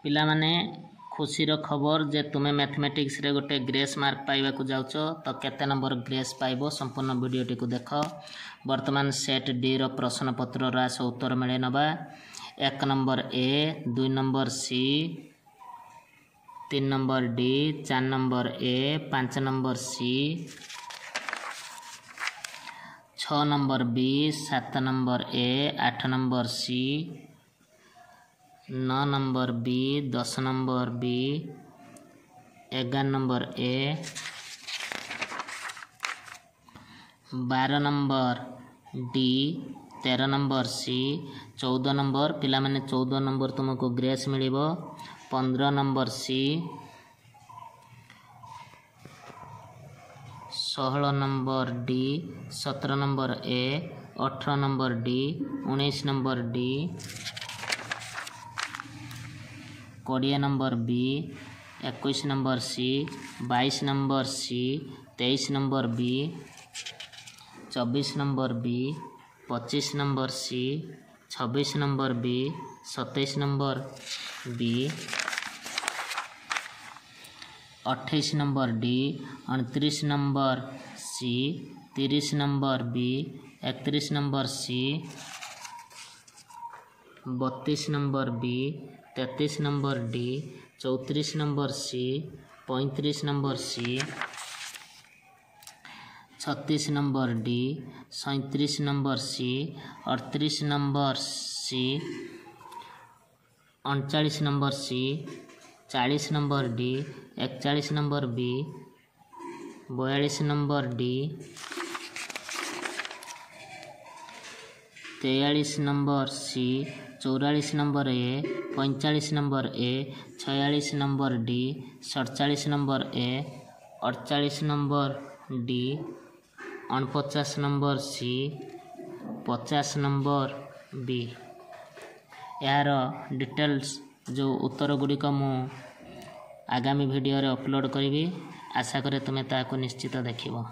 पिला माने खुशीर खबर जे तुम्हें मैथमेटिक्स रे गोटे ग्रेस मार्क पाइबा को जाउछ तो केते नंबर ग्रेस पाइबो संपूर्ण वीडियोटी को देख। वर्तमान सेट डी रो प्रश्न पत्र रास उत्तर मिले नबा 1 number A 2 number C 3 number D 4 number A 5 number C 6 number B 7 number A 8 number C 9 number B 10 number B 11 number A 12 number D 13 number C 14 number पिला माने 14 नंबर तुमको ग्रेस मिलिबो 15 number C 16 number D 17 number A 18 number D 19 number D 20 number B 21 number C 22 number C 23 number B 24 number B 25 number C 26 number B 27 number B 28 number D 29 number C 30 number B 31 number C 32 number B 33 number D 34 number C 35 number C 36 number D 37 number C 38 number C 39 number C 40 number D 41 number B 42 number D 43 number C 44 number A 45 number A 46 number D 47 number A 48 number D 49 number C 50 number B. यार details जो उत्तर गुड़िक मु आगामी video रे upload करी आशा करे तुम्हें ताको निश्चित देखिबो।